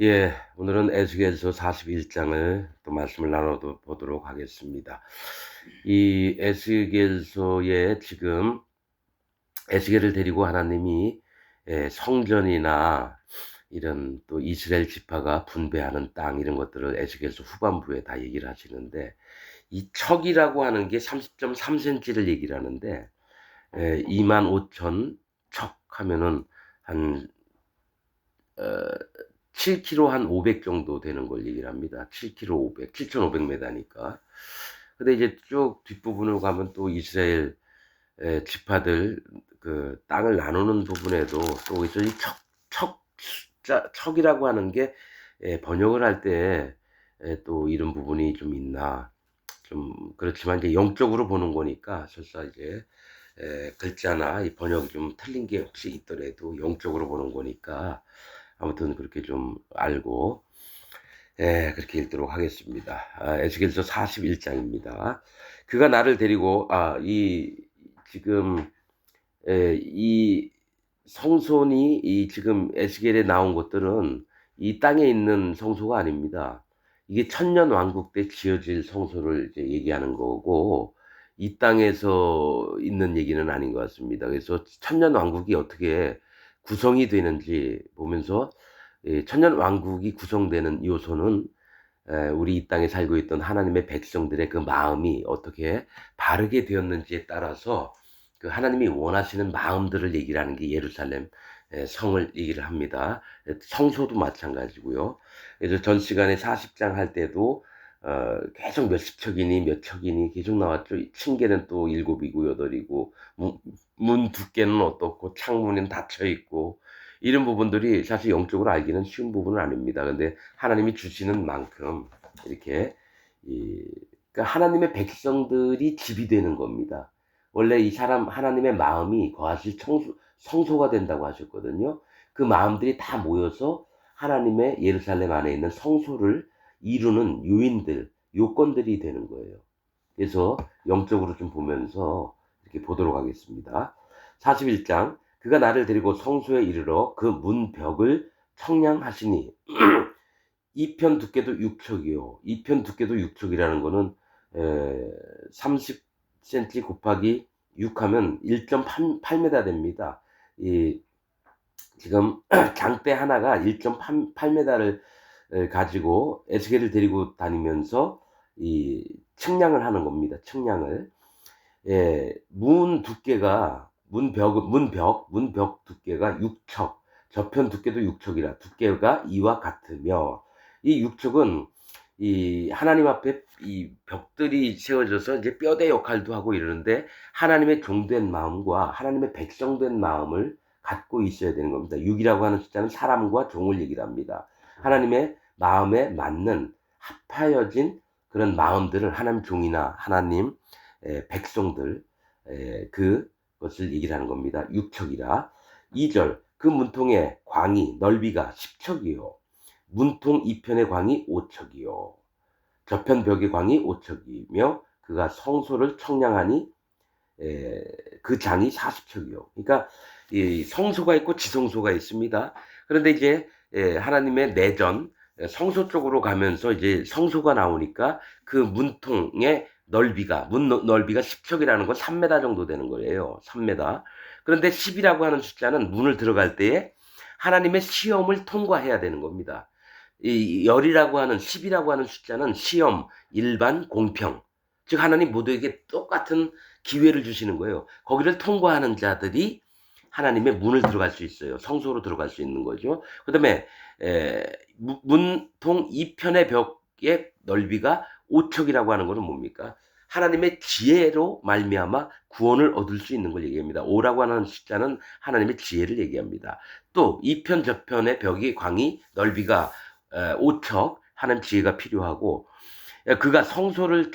예, 오늘은 에스겔서 41장을 또 말씀을 나눠 보도록 하겠습니다. 이 에스겔서에 지금 에스겔을 데리고 하나님이 성전이나 이런 또 이스라엘 지파가 분배하는 땅 이런 것들을 에스겔서 후반부에 다 얘기를 하시는데, 이 척이라고 하는 게 30.3cm를 얘기를 하는데 25,000 척 하면은 한 어, 7km 한 500 정도 되는 걸 얘기를 합니다. 7km 500, 7,500m니까. 근데 이제 쭉 뒷부분으로 가면 또 이스라엘 지파들 그 땅을 나누는 부분에도 또 이제 이 척이라고 하는 게 번역을 할 때 또 이런 부분이 좀 있나. 좀 그렇지만 이제 영적으로 보는 거니까 설사 이제 글자나 이 번역이 좀 틀린 게 혹시 있더라도 영적으로 보는 거니까 아무튼 그렇게 좀 알고 그렇게 읽도록 하겠습니다. 에스겔서 41장입니다. 그가 나를 데리고 이 지금 이 성소니 이 지금 에스겔에 나온 것들은 이 땅에 있는 성소가 아닙니다. 이게 천년 왕국 때 지어질 성소를 이제 얘기하는 거고 이 땅에서 있는 얘기는 아닌 것 같습니다. 그래서 천년 왕국이 어떻게 구성이 되는지 보면서 천년 왕국이 구성되는 요소는 우리 이 땅에 살고 있던 하나님의 백성들의 그 마음이 어떻게 바르게 되었는지에 따라서 그 하나님이 원하시는 마음들을 얘기를 하는 게 예루살렘 성을 얘기를 합니다. 성소도 마찬가지고요. 그래서 전 시간에 40장 할 때도 계속 몇십 척이니 몇 척이니 계속 나왔죠. 층계는 또 7이고 8이고 문 두께는 어떻고 창문은 닫혀 있고 이런 부분들이 사실 영적으로 알기는 쉬운 부분은 아닙니다. 근데 하나님이 주시는 만큼 이렇게 이 그러니까 하나님의 백성들이 집이 되는 겁니다. 원래 이 사람 하나님의 마음이 거하실 성소가 된다고 하셨거든요. 그 마음들이 다 모여서 하나님의 예루살렘 안에 있는 성소를 이루는 요인들, 요건들이 되는 거예요. 그래서 영적으로 좀 보면서 이렇게 보도록 하겠습니다. 41장 그가 나를 데리고 성소에 이르러 그 문벽을 청량하시니 이편 두께도 6척이요. 이편 두께도 6척이라는 거는 30cm 곱하기 6 하면 1.8m 됩니다. 이 지금 장대 하나가 1.8m를 가지고 에스겔을 데리고 다니면서 이 측량을 하는 겁니다. 측량을. 문 두께가 문벽 두께가 6척, 저편 두께도 6척이라 두께가 이와 같으며 이 6척은 이 하나님 앞에 이 벽들이 세워져서 이제 뼈대 역할도 하고 이러는데 하나님의 종된 마음과 하나님의 백성된 마음을 갖고 있어야 되는 겁니다. 6이라고 하는 숫자는 사람과 종을 얘기를 합니다. 하나님의 마음에 맞는 합하여진 그런 마음들을 하나님 종이나 하나님 백성들 그것을 얘기를 하는 겁니다. 6척이라. 2절 그 문통의 광이 넓이가 10척이요. 문통 이편의 광이 5척이요. 저편 벽의 광이 5척이며 그가 성소를 청량하니 그 장이 40척이요. 그러니까 이 성소가 있고 지성소가 있습니다. 그런데 이제 하나님의 내전 성소 쪽으로 가면서 이제 성소가 나오니까 그 문통의 넓이가 문 넓이가 10척이라는 건 3m 정도 되는 거예요. 3m. 그런데 10이라고 하는 숫자는 문을 들어갈 때에 하나님의 시험을 통과해야 되는 겁니다. 이 열이라고 하는 10이라고 하는 숫자는 시험, 일반, 공평. 즉 하나님 모두에게 똑같은 기회를 주시는 거예요. 거기를 통과하는 자들이 하나님의 문을 들어갈 수 있어요. 성소로 들어갈 수 있는 거죠. 그다음에 문통 이편의 벽의 넓이가 5척이라고 하는 것은 뭡니까? 하나님의 지혜로 말미암아 구원을 얻을 수 있는 걸 얘기합니다. 5라고 하는 숫자는 하나님의 지혜를 얘기합니다. 또 이편 저편의 벽이 광이 넓이가 5척 하는 지혜가 필요하고 그가 성소를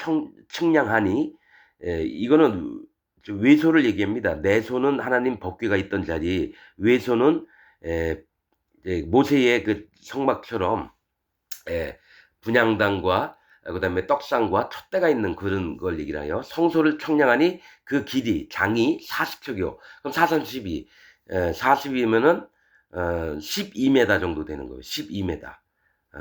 측량하니 이거는 외소를 얘기합니다. 내소는 하나님 법궤가 있던 자리, 외소는 모세의 그 성막처럼 분향단과 그다음에 떡상과 촛대가 있는 그런 걸 얘기를 해요. 성소를 청량하니 그 길이 장이 40척이요. 그럼 4, 3, 12, 40이면은 12m 정도 되는 거예요. 12m.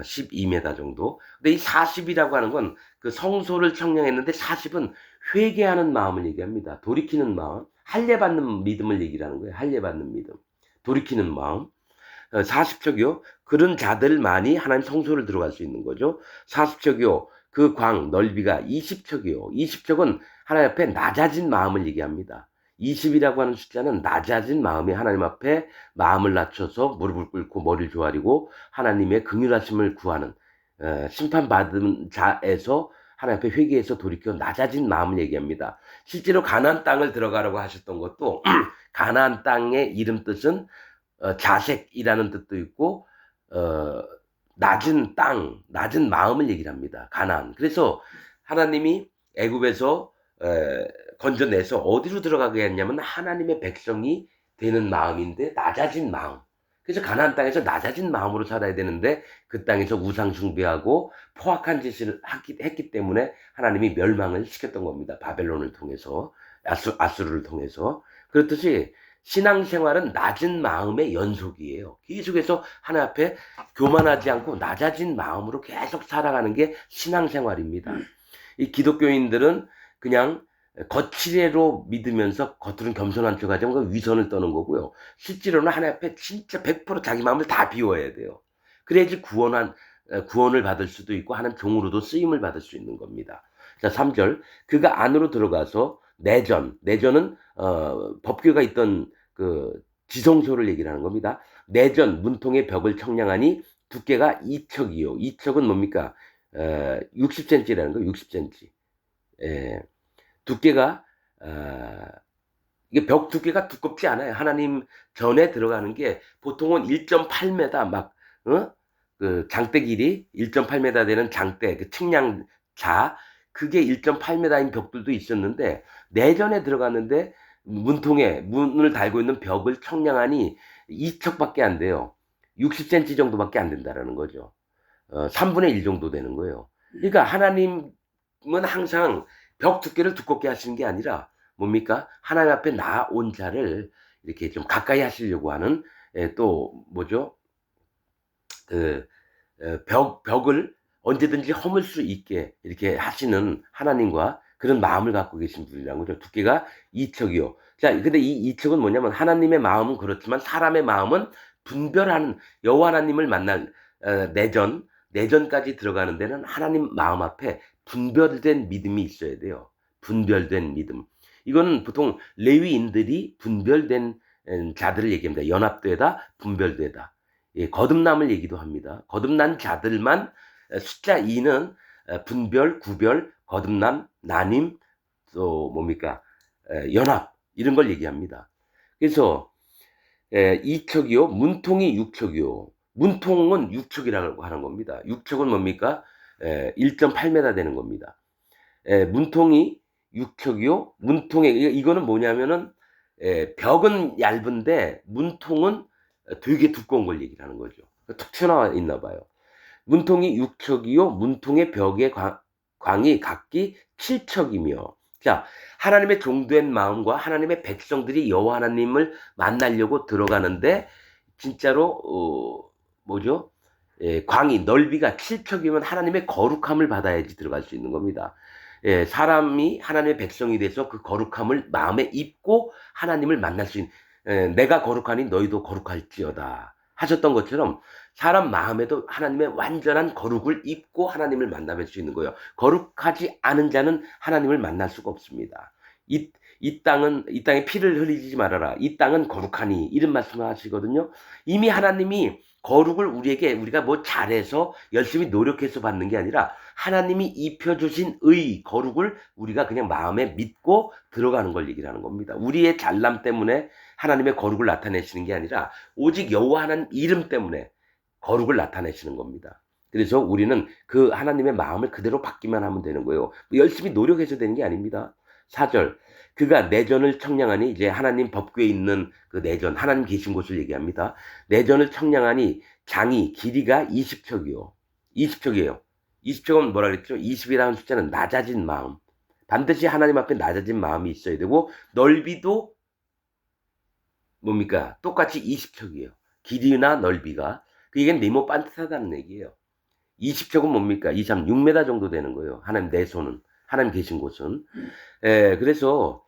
12m 정도. 근데 이 40이라고 하는 건 그 성소를 청량했는데 40은 회개하는 마음을 얘기합니다. 돌이키는 마음, 할례받는 믿음을 얘기를 하는 거예요. 할례받는 믿음. 돌이키는 마음. 40척이요. 그런 자들만이 하나님 성소를 들어갈 수 있는 거죠. 40척이요. 그 광 넓이가 20척이요. 20척은 하나님 앞에 낮아진 마음을 얘기합니다. 20이라고 하는 숫자는 낮아진 마음이 하나님 앞에 마음을 낮춰서 무릎을 꿇고 머리를 조아리고 하나님의 긍휼하심을 구하는 심판받은 자에서 하나님 앞에 회개해서 돌이켜 낮아진 마음을 얘기합니다. 실제로 가나안 땅을 들어가라고 하셨던 것도 가나안 땅의 이름 뜻은 자색이라는 뜻도 있고 낮은 땅, 낮은 마음을 얘기를 합니다. 가나안. 그래서 하나님이 애굽에서 건져내서 어디로 들어가게 했냐면 하나님의 백성이 되는 마음인데 낮아진 마음. 그래서 가나안 땅에서 낮아진 마음으로 살아야 되는데 그 땅에서 우상 숭배하고 포악한 짓을 했기 때문에 하나님이 멸망을 시켰던 겁니다. 바벨론을 통해서, 아수르를 통해서. 그렇듯이 신앙생활은 낮은 마음의 연속이에요. 계속해서 하나님 앞에 교만하지 않고 낮아진 마음으로 계속 살아가는 게 신앙생활입니다. 이 기독교인들은 그냥 거칠애로 믿으면서 겉으로는 겸손한 척하지만 위선을 떠는 거고요. 실제로는 하나님 앞에 진짜 100% 자기 마음을 다 비워야 돼요. 그래야지 구원을 받을 수도 있고 하나님 종으로도 쓰임을 받을 수 있는 겁니다. 자, 3절. 그가 안으로 들어가서 내전은 법궤가 있던 그 지성소를 얘기를 하는 겁니다. 내전 문통의 벽을 청량하니 두께가 2척이요. 2척은 뭡니까? 60cm라는 거, 60cm. 예, 두께가 이게 벽 두께가 두껍지 않아요. 하나님 전에 들어가는 게 보통은 1.8m 막 그 장대 길이 1.8m 되는 장대 그 측량자 그게 1.8m인 벽들도 있었는데 내전에 들어갔는데 문통에 문을 달고 있는 벽을 청량하니 2척밖에 안 돼요. 60cm 정도밖에 안 된다라는 거죠. 3분의 1 정도 되는 거예요. 그러니까 하나님은 항상 벽 두께를 두껍게 하시는 게 아니라 뭡니까? 하나님 앞에 나온 자를 이렇게 좀 가까이 하시려고 하는 또 뭐죠? 그 벽을 언제든지 허물 수 있게 이렇게 하시는 하나님과 그런 마음을 갖고 계신 분이라는 거죠. 두께가 2척이요. 자, 근데 이 2척은 뭐냐면 하나님의 마음은 그렇지만 사람의 마음은 분별하는 여호와 하나님을 만날 내전까지 들어가는 데는 하나님 마음 앞에 분별된 믿음이 있어야 돼요. 분별된 믿음. 이거는 보통 레위인들이 분별된 자들을 얘기합니다. 연합되다, 분별되다. 예, 거듭남을 얘기도 합니다. 거듭난 자들만 숫자 2는 분별, 구별, 거듭남, 나님, 또 뭡니까? 연합 이런 걸 얘기합니다. 그래서 2척이요. 문통이 6척이요. 문통은 6척이라고 하는 겁니다. 6척은 뭡니까? 1.8m 되는 겁니다. 문통이 6척이요. 이거는 뭐냐면은 벽은 얇은데 문통은 되게 두꺼운 걸 얘기를 하는 거죠. 툭 튀어나와 있나 봐요. 문통이 6척이요. 문통의 벽의 광이 각기 7척이며. 자, 하나님의 종된 마음과 하나님의 백성들이 여호와 하나님을 만나려고 들어가는데 진짜로 뭐죠? 광이 넓이가 7척이면 하나님의 거룩함을 받아야지 들어갈 수 있는 겁니다. 사람이 하나님의 백성이 돼서 그 거룩함을 마음에 입고 하나님을 만날 수 있는 내가 거룩하니 너희도 거룩할지어다 하셨던 것처럼 사람 마음에도 하나님의 완전한 거룩을 입고 하나님을 만나뵐 수 있는 거예요. 거룩하지 않은 자는 하나님을 만날 수가 없습니다. 이 땅에 피를 흘리지 말아라. 이 땅은 거룩하니 이런 말씀을 하시거든요. 이미 하나님이 거룩을 우리가 뭐 잘해서 열심히 노력해서 받는 게 아니라 하나님이 입혀주신 거룩을 우리가 그냥 마음에 믿고 들어가는 걸 얘기를 하는 겁니다. 우리의 잘남 때문에 하나님의 거룩을 나타내시는 게 아니라 오직 여호와 하나님 이름 때문에 거룩을 나타내시는 겁니다. 그래서 우리는 그 하나님의 마음을 그대로 받기만 하면 되는 거예요. 열심히 노력해서 되는 게 아닙니다. 4절. 그가 내전을 청량하니 이제 하나님 법궤에 있는 그 내전, 하나님 계신 곳을 얘기합니다. 내전을 청량하니 장이 길이가 20척이요. 20척이에요. 20척은 뭐라 그랬죠? 20이라는 숫자는 낮아진 마음. 반드시 하나님 앞에 낮아진 마음이 있어야 되고 넓이도 뭡니까? 똑같이 20척이에요. 길이나 넓이가. 이게 네모 반듯하다는 얘기예요. 20척은 뭡니까? 2, 3, 6m 정도 되는 거예요. 하나님 내 손은. 하나님 계신 곳은. 그래서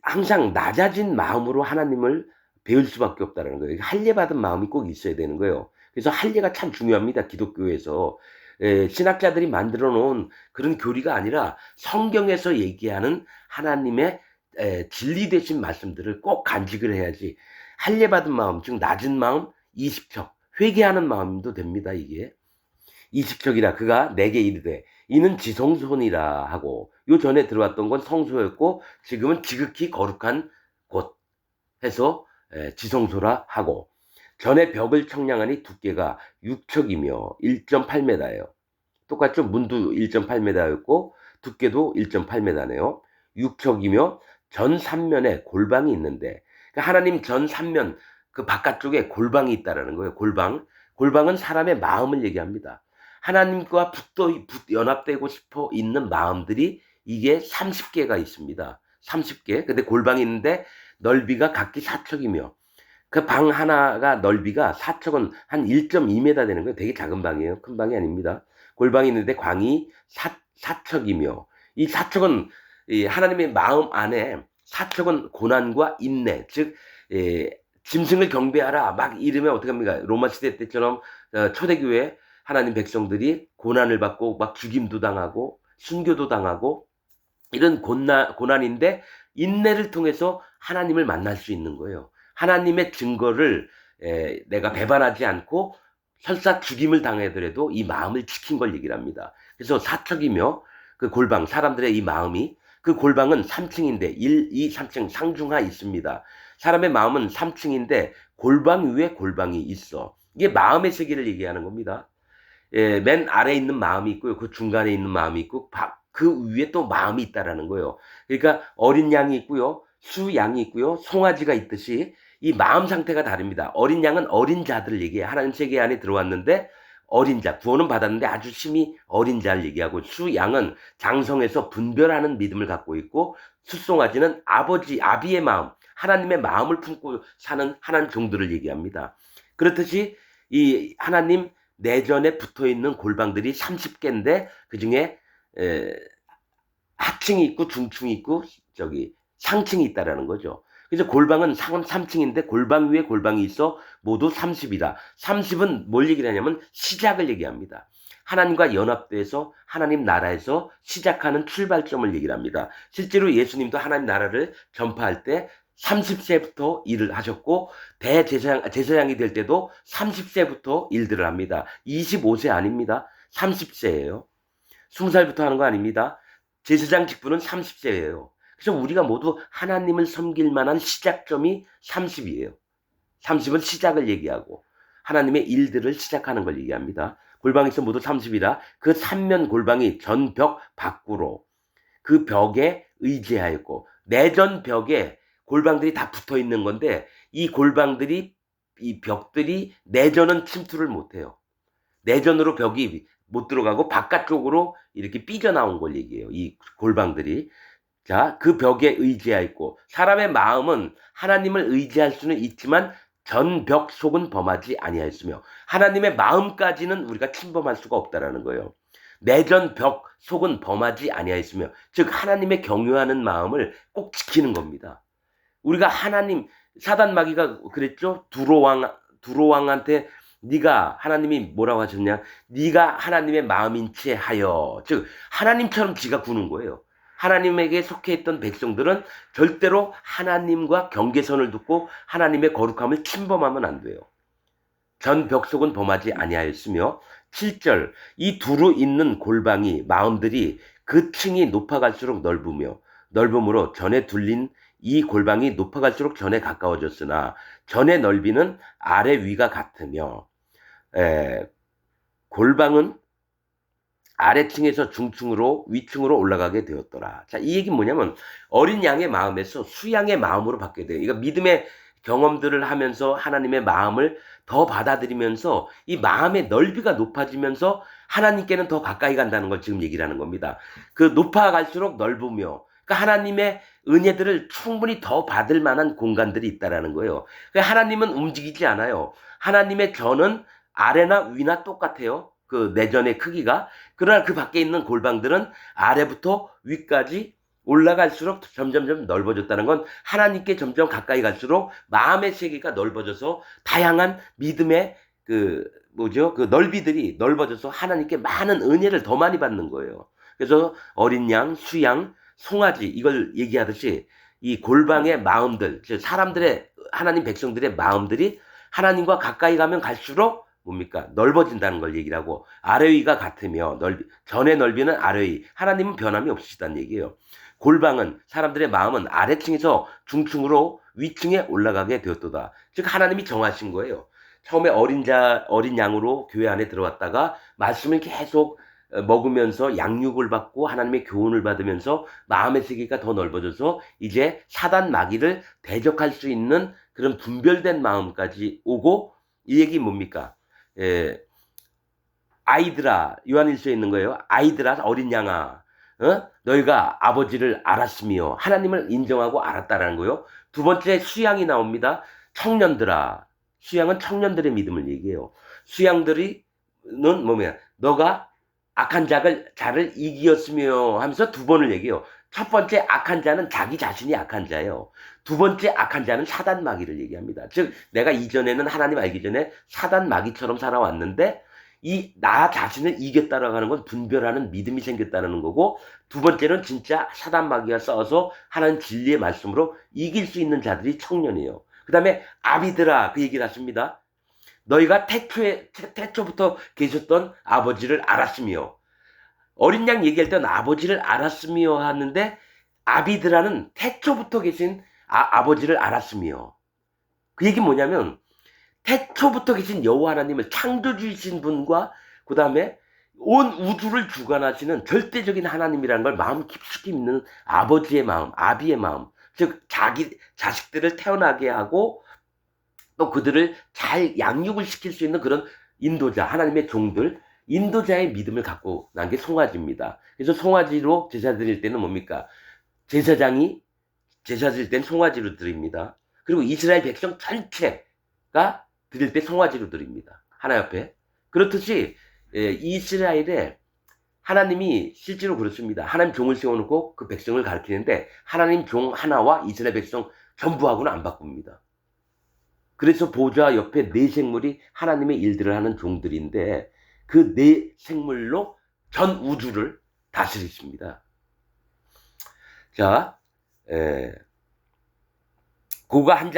항상 낮아진 마음으로 하나님을 배울 수밖에 없다는 거예요. 할례 받은 마음이 꼭 있어야 되는 거예요. 그래서 할례가 참 중요합니다. 기독교에서. 신학자들이 만들어 놓은 그런 교리가 아니라 성경에서 얘기하는 하나님의 진리 되신 말씀들을 꼭 간직을 해야지. 할례 받은 마음, 즉 낮은 마음 20척, 회개하는 마음도 됩니다. 이게. 20척이라 그가 내게 이르되 이는 지성소니라 하고, 요 전에 들어왔던 건 성소였고 지금은 지극히 거룩한 곳 해서 지성소라 하고, 전에 벽을 청량하니 두께가 6척이며 1.8m예요. 똑같죠? 문도 1.8m였고 두께도 1.8m네요. 6척이며 전 3면에 골방이 있는데, 그러니까 하나님 전 3면 그 바깥쪽에 골방이 있다라는 거예요. 골방은 사람의 마음을 얘기합니다. 하나님과 연합되고 싶어 있는 마음들이 이게 30개가 있습니다. 30개. 근데 골방이 있는데 넓이가 각기 4척이며, 그 방 하나가 넓이가 4척은 한 1.2m 되는 거예요. 되게 작은 방이에요. 큰 방이 아닙니다. 골방이 있는데 광이 4척이며, 이 4척은 하나님의 마음 안에, 4척은 고난과 인내, 즉 짐승을 경배하라 막 이러면 어떻게 합니까? 로마 시대 때처럼 초대교회 하나님 백성들이 고난을 받고 막 죽임도 당하고 순교도 당하고 이런 고난인데, 인내를 통해서 하나님을 만날 수 있는 거예요. 하나님의 증거를 내가 배반하지 않고 설사 죽임을 당하더라도 이 마음을 지킨 걸 얘기를 합니다. 그래서 4척이며 그 골방, 사람들의 이 마음이, 그 골방은 3층인데 1, 2, 3층 상중하 있습니다. 사람의 마음은 3층인데 골방 위에 골방이 있어. 이게 마음의 세계를 얘기하는 겁니다. 맨 아래에 있는 마음이 있고요. 그 중간에 있는 마음이 있고 그 위에 또 마음이 있다라는 거예요. 그러니까 어린 양이 있고요. 수양이 있고요. 송아지가 있듯이 이 마음 상태가 다릅니다. 어린 양은 어린 자들을 얘기해요. 하나님 세계 안에 들어왔는데 어린 자, 구원은 받았는데 아주 심히 어린 자를 얘기하고, 수양은 장성해서 분별하는 믿음을 갖고 있고, 수송아지는 아비의 마음, 하나님의 마음을 품고 사는 하나님 종들을 얘기합니다. 그렇듯이 이 하나님 내전에 붙어있는 골방들이 30개인데 그 중에 하층이 있고 중층이 있고 상층이 있다라는 거죠. 그래서 골방은 3층인데 골방 위에 골방이 있어 모두 30이다. 30은 뭘 얘기를 하냐면 시작을 얘기합니다. 하나님과 연합돼서 하나님 나라에서 시작하는 출발점을 얘기를 합니다. 실제로 예수님도 하나님 나라를 전파할 때 30세부터 일을 하셨고, 제사장이 될 때도 30세부터 일들을 합니다. 25세 아닙니다. 30세예요. 20살부터 하는 거 아닙니다. 제사장 직분은 30세예요. 그래서 우리가 모두 하나님을 섬길 만한 시작점이 30이에요. 30은 시작을 얘기하고 하나님의 일들을 시작하는 걸 얘기합니다. 골방에서 모두 30이라 그 3면 골방이 전 벽 밖으로 그 벽에 의지하였고, 내전 벽에 골방들이 다 붙어 있는 건데 이 벽들이 내전은 침투를 못해요. 내전으로 벽이 못 들어가고 바깥쪽으로 이렇게 삐져나온 걸 얘기해요. 이 골방들이. 자, 그 벽에 의지하였고, 사람의 마음은 하나님을 의지할 수는 있지만 전 벽 속은 범하지 아니하였으며, 하나님의 마음까지는 우리가 침범할 수가 없다라는 거예요. 내전 벽 속은 범하지 아니하였으며, 즉 하나님의 경유하는 마음을 꼭 지키는 겁니다. 우리가 사단 마귀가 그랬죠. 두로왕한테 네가, 하나님이 뭐라고 하셨냐, 네가 하나님의 마음인 채 하여, 즉 하나님처럼 지가 구는 거예요. 하나님에게 속해 있던 백성들은 절대로 하나님과 경계선을 두고 하나님의 거룩함을 침범하면 안 돼요. 전 벽 속은 범하지 아니하였으며, 7절, 이 두루 있는 골방이 마음들이 그 층이 높아갈수록 넓음으로 전에 둘린 이 골방이 높아갈수록 전에 가까워졌으나 전의 넓이는 아래 위가 같으며, 골방은 아래층에서 중층으로 위층으로 올라가게 되었더라. 자, 이 얘기는 뭐냐면 어린 양의 마음에서 수양의 마음으로 바뀌게 돼요. 그러니까 믿음의 경험들을 하면서 하나님의 마음을 더 받아들이면서 이 마음의 넓이가 높아지면서 하나님께는 더 가까이 간다는 걸 지금 얘기를 하는 겁니다. 그 높아갈수록 넓으며, 그러니까 하나님의 은혜들을 충분히 더 받을 만한 공간들이 있다라는 거예요. 그러니까 하나님은 움직이지 않아요. 하나님의 견은 아래나 위나 똑같아요. 그 내전의 크기가. 그러나 그 밖에 있는 골방들은 아래부터 위까지 올라갈수록 점점점 넓어졌다는 건 하나님께 점점 가까이 갈수록 마음의 세계가 넓어져서 다양한 믿음의 그 넓이들이 넓어져서 하나님께 많은 은혜를 더 많이 받는 거예요. 그래서 어린 양, 수양, 송아지 이걸 얘기하듯이 이 골방의 마음들, 즉 사람들의 하나님 백성들의 마음들이 하나님과 가까이 가면 갈수록 뭡니까? 넓어진다는 걸 얘기를 하고 아래 위가 같으며 전의 넓이는 아래 위. 하나님은 변함이 없으시다는 얘기예요. 골방은 사람들의 마음은 아래층에서 중층으로 위층에 올라가게 되었도다. 즉 하나님이 정하신 거예요. 처음에 어린 양으로 교회 안에 들어왔다가 말씀을 계속 먹으면서 양육을 받고 하나님의 교훈을 받으면서 마음의 세계가 더 넓어져서 이제 사단 마귀를 대적할 수 있는 그런 분별된 마음까지 오고, 이 얘기 뭡니까? 아이들아, 요한일서에 있는 거예요. 아이들아, 어린 양아, 너희가 아버지를 알았으며 하나님을 인정하고 알았다라는 거예요. 두 번째 수양이 나옵니다. 청년들아, 수양은 청년들의 믿음을 얘기해요. 수양들이는 뭐냐? 너가 악한 자를 이기었으며 하면서 두 번을 얘기해요. 첫 번째 악한 자는 자기 자신이 악한 자예요. 두 번째 악한 자는 사단 마귀를 얘기합니다. 즉 내가 이전에는 하나님 알기 전에 사단 마귀처럼 살아왔는데 이 나 자신을 이겼다라고 하는 건 분별하는 믿음이 생겼다는 거고, 두 번째는 진짜 사단 마귀가 싸워서 하나님 진리의 말씀으로 이길 수 있는 자들이 청년이에요. 그 다음에 아비들아, 그 얘기를 하십니다. 너희가 태초부터 계셨던 아버지를 알았으며, 어린 양 얘기할 때는 아버지를 알았으며 하는데 아비드라는 태초부터 계신 아버지를 알았으며, 그 얘기 뭐냐면 태초부터 계신 여호와 하나님을 창조주이신 분과 그 다음에 온 우주를 주관하시는 절대적인 하나님이라는 걸 마음 깊숙이 믿는 아버지의 마음, 아비의 마음, 즉 자기 자식들을 태어나게 하고 또 그들을 잘 양육을 시킬 수 있는 그런 인도자, 하나님의 종들, 인도자의 믿음을 갖고 난 게 송아지입니다. 그래서 송아지로 제사 드릴 때는 뭡니까? 제사장이 제사 드릴 때는 송아지로 드립니다. 그리고 이스라엘 백성 전체가 드릴 때 송아지로 드립니다. 하나 옆에. 그렇듯이 이스라엘에 하나님이 실제로 그렇습니다. 하나님 종을 세워놓고 그 백성을 가르치는데 하나님 종 하나와 이스라엘 백성 전부하고는 안 바꿉니다. 그래서 보좌 옆에 네 생물이 하나님의 일들을 하는 종들인데 그 네 생물로 전 우주를 다스리십니다. 자, 고가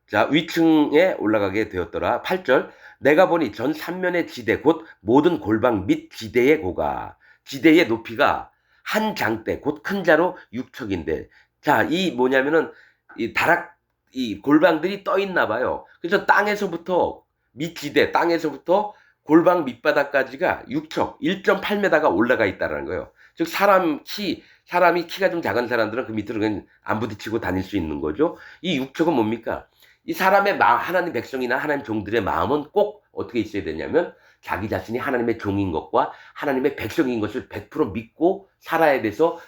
자, 위층에 올라가게 되었더라. 8절. 내가 보니 전 3면의 지대, 곧 모든 골방 및 지대의 고가. 지대의 높이가 한 장대, 곧 큰 자로 6척인데. 자, 이 뭐냐면은, 이 골방들이 떠 있나 봐요. 그래서 땅에서부터, 밑지대, 땅에서부터 골방 밑바닥까지가 6척, 1.8m가 올라가 있다는 거예요. 즉, 사람이 키가 좀 작은 사람들은 그 밑으로 그냥 안 부딪히고 다닐 수 있는 거죠. 이 6척은 뭡니까? 이 사람의 하나님 백성이나 하나님 종들의 마음은 꼭 어떻게 있어야 되냐면 자기 자신이 하나님의 종인 것과 하나님의 백성인 것을 100% 믿고 살아야 돼서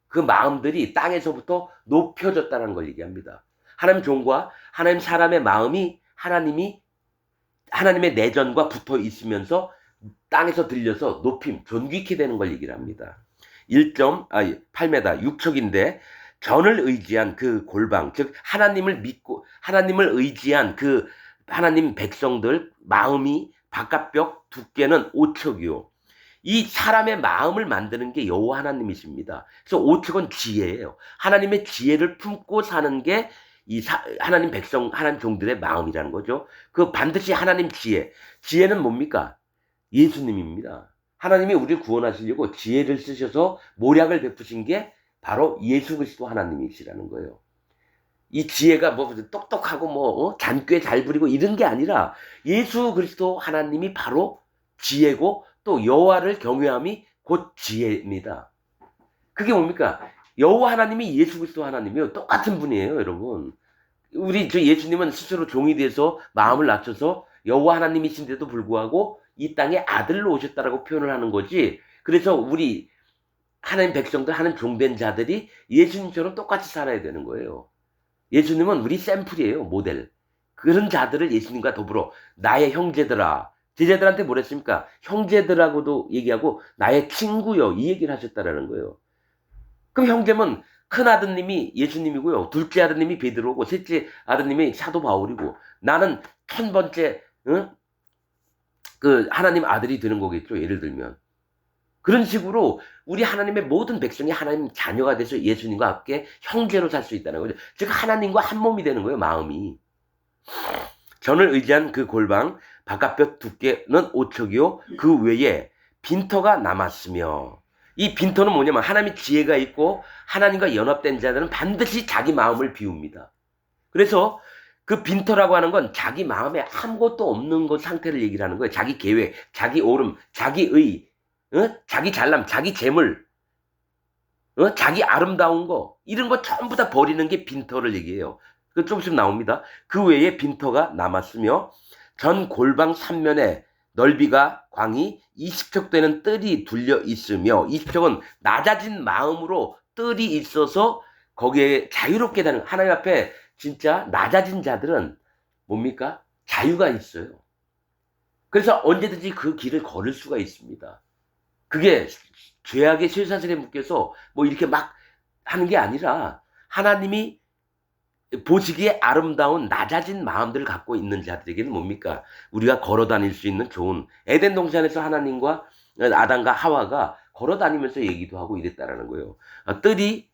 그 마음들이 땅에서부터 높여졌다는 걸 얘기합니다. 하나님 종과 하나님 사람의 마음이 하나님의 내전과 붙어 있으면서 땅에서 들려서 존귀케 되는 걸 얘기를 합니다. 1.8m, 6척인데 전을 의지한 그 골방, 즉 하나님을 믿고 하나님을 의지한 그 하나님 백성들 마음이 바깥벽 두께는 5척이요. 이 사람의 마음을 만드는 게 여호와 하나님이십니다. 그래서 5척은 지혜예요. 하나님의 지혜를 품고 사는 게 하나님 백성, 하나님 종들의 마음이라는 거죠. 그 반드시 하나님 지혜는 뭡니까? 예수님입니다. 하나님이 우리를 구원하시려고 지혜를 쓰셔서 모략을 베푸신 게 바로 예수 그리스도 하나님이시라는 거예요. 이 지혜가 똑똑하고 잔꾀 잘 부리고 이런 게 아니라 예수 그리스도 하나님이 바로 지혜고 또 여호와를 경외함이 곧 지혜입니다. 그게 뭡니까? 여호와 하나님이 예수 그리스도 하나님이요. 똑같은 분이에요, 여러분. 저 예수님은 스스로 종이 돼서 마음을 낮춰서 여호와 하나님이신데도 불구하고 이 땅에 아들로 오셨다라고 표현을 하는 거지. 그래서 우리 하나님 백성들, 하나님 종된 자들이 예수님처럼 똑같이 살아야 되는 거예요. 예수님은 우리 샘플이에요, 모델. 그런 자들을 예수님과 더불어 나의 형제들아, 제자들한테 뭐랬습니까? 형제들하고도 얘기하고 나의 친구요 이 얘기를 하셨다라는 거예요. 그럼 형제면 큰 아드님이 예수님이고요. 둘째 아드님이 베드로고 셋째 아드님이 사도 바울이고 나는 천 번째 그 하나님 아들이 되는 거겠죠. 예를 들면. 그런 식으로 우리 하나님의 모든 백성이 하나님 자녀가 돼서 예수님과 함께 형제로 살 수 있다는 거죠. 즉 하나님과 한 몸이 되는 거예요. 마음이. 전을 의지한 그 골방 바깥볕 두께는 5척이요 그 외에 빈터가 남았으며 이 빈터는 뭐냐면 하나님의 지혜가 있고 하나님과 연합된 자들은 반드시 자기 마음을 비웁니다. 그래서 그 빈터라고 하는 건 자기 마음에 아무것도 없는 것 상태를 얘기를 하는 거예요. 자기 계획, 자기 오름, 자기 의, 자기 잘남, 자기 재물, 자기 아름다운 거 이런 거 전부 다 버리는 게 빈터를 얘기해요. 그 조금씩 나옵니다. 그 외에 빈터가 남았으며 전 골방 3면에 넓이가 광이 20척 되는 뜰이 둘려 있으며 20척은 낮아진 마음으로 뜰이 있어서 거기에 자유롭게 다니는 하나님 앞에 진짜 낮아진 자들은 뭡니까? 자유가 있어요. 그래서 언제든지 그 길을 걸을 수가 있습니다. 그게 죄악의 쇠사슬에 묶여서 뭐 이렇게 막 하는 게 아니라 하나님이 보시기에 아름다운 낮아진 마음들을 갖고 있는 자들에게는 뭡니까? 우리가 걸어 다닐 수 있는 좋은 에덴 동산에서 하나님과 아담과 하와가 걸어 다니면서 얘기도 하고 이랬다라는 거예요. 뜰이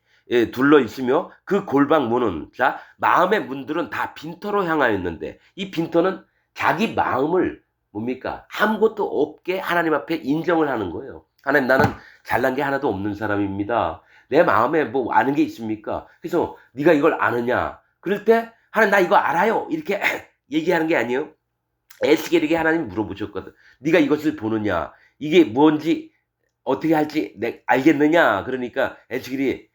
둘러 있으며 그 골방 문은 자 마음의 문들은 다 빈터로 향하였는데 이 빈터는 자기 마음을 뭡니까? 아무것도 없게 하나님 앞에 인정을 하는 거예요. 하나님 나는 잘난 게 하나도 없는 사람입니다. 내 마음에 뭐 아는 게 있습니까? 그래서 네가 이걸 아느냐? 그럴 때 하나님 나 이거 알아요. 이렇게 얘기하는 게 아니에요. 에스겔에게 하나님 물어보셨거든. 네가 이것을 보느냐? 이게 뭔지 어떻게 할지 알겠느냐? 그러니까 에스겔이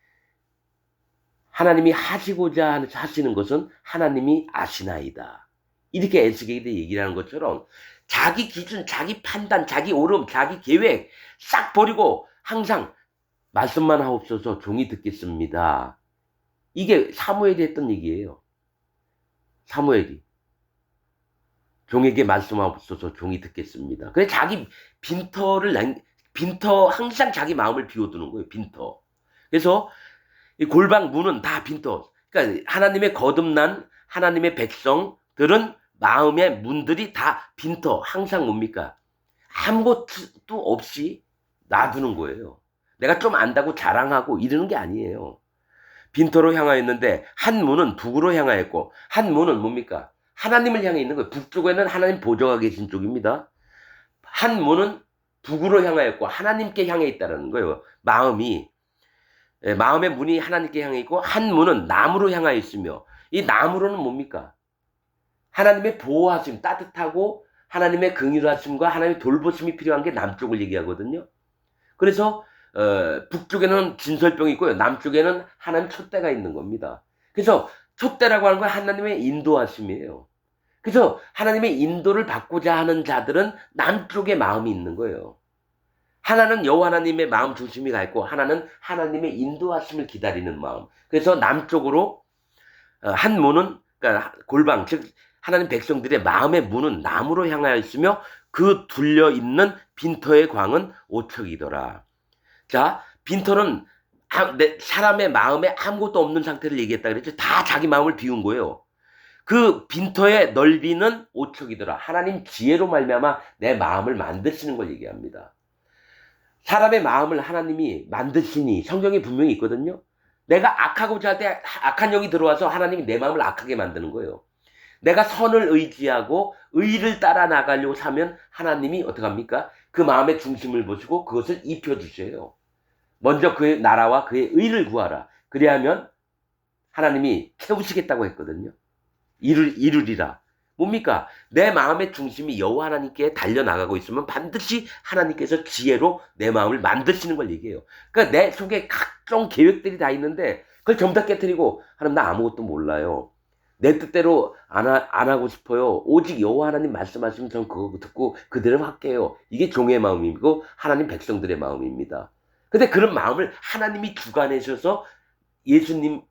하나님이 하시고자 하시는 것은 하나님이 아시나이다. 이렇게 에스겔에 얘기를 하는 것처럼 자기 기준, 자기 판단, 자기 오름, 자기 계획 싹 버리고 항상 말씀만 하옵소서 종이 듣겠습니다. 이게 사무엘이 했던 얘기예요. 사무엘이. 종에게 말씀하옵소서 종이 듣겠습니다. 그래 자기 빈터 항상 자기 마음을 비워두는 거예요. 빈터. 그래서 이 골방 문은 다 빈터. 그러니까 하나님의 거듭난 하나님의 백성들은 마음의 문들이 다 빈터. 항상 뭡니까? 아무것도 없이 놔두는 거예요. 내가 좀 안다고 자랑하고 이러는 게 아니에요. 빈터로 향하였는데 한 문은 북으로 향하였고 한 문은 뭡니까? 하나님을 향해 있는 거예요. 북쪽에는 하나님 보좌가 계신 쪽입니다. 한 문은 북으로 향하였고 하나님께 향해 있다는 거예요. 마음의 문이 하나님께 향해 있고 한 문은 남으로 향하여 있으며 이 남으로는 뭡니까? 하나님의 보호하심, 따뜻하고 하나님의 긍휼하심과 하나님의 돌보심이 필요한 게 남쪽을 얘기하거든요. 그래서 북쪽에는 진설병이 있고요. 남쪽에는 하나님 촛대가 있는 겁니다. 그래서 촛대라고 하는 건 하나님의 인도하심이에요. 그래서 하나님의 인도를 받고자 하는 자들은 남쪽에 마음이 있는 거예요. 하나는 여호와 하나님의 마음 중심이 가 있고 하나는 하나님의 인도하심을 기다리는 마음. 그래서 남쪽으로 한 문은 그러니까 골방 즉 하나님 백성들의 마음의 문은 남으로 향하여 있으며 그 둘려 있는 빈터의 광은 5척이더라. 자, 빈터는 사람의 마음에 아무것도 없는 상태를 얘기했다 그랬죠. 다 자기 마음을 비운 거예요. 그 빈터의 넓이는 5척이더라. 하나님 지혜로 말미암아 내 마음을 만드시는 걸 얘기합니다. 사람의 마음을 하나님이 만드시니 성경에 분명히 있거든요. 내가 악하고자 할 때 악한 영이 들어와서 하나님이 내 마음을 악하게 만드는 거예요. 내가 선을 의지하고 의를 따라 나가려고 하면 하나님이 어떡합니까? 그 마음의 중심을 보시고 그것을 입혀주세요. 먼저 그의 나라와 그의 의를 구하라. 그래야면 하나님이 채우시겠다고 했거든요. 이루리라. 뭡니까? 내 마음의 중심이 여호와 하나님께 달려나가고 있으면 반드시 하나님께서 지혜로 내 마음을 만드시는 걸 얘기해요. 그러니까 내 속에 각종 계획들이 다 있는데 그걸 전부 다 깨트리고 하나님 나 아무것도 몰라요. 내 뜻대로 안 하고 싶어요. 오직 여호와 하나님 말씀하시면 전 그거 듣고 그대로 할게요. 이게 종의 마음이고 하나님 백성들의 마음입니다. 근데 그런 마음을 하나님이 주관하셔서 예수님